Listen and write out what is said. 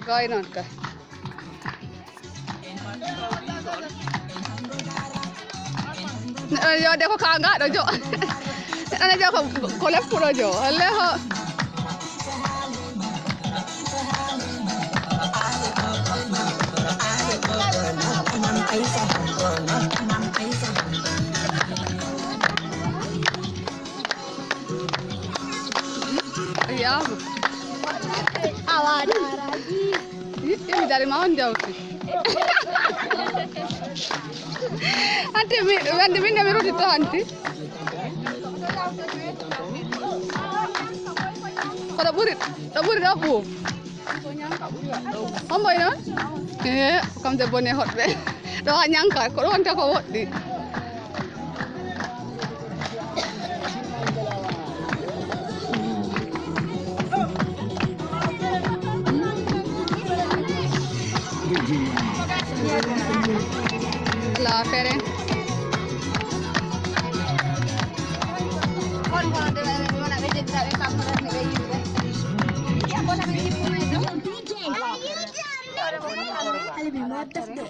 Kainan ka. Yo देखो खांगा जो अने जो कोलेप पुरो जो हले हो ya Awal lagi. ini dari mana jauh sih Anti minta roti tuh anti. Kau tak burit apa? Apa ini? Kamu tak boleh hot be. Doa nyangka, kau orang tak kau hot di. Lah, Feren. Kon mau nak visit tak kamera ni lagi juga. Ya, kau nak visit pun itu. Lebih mantap deh.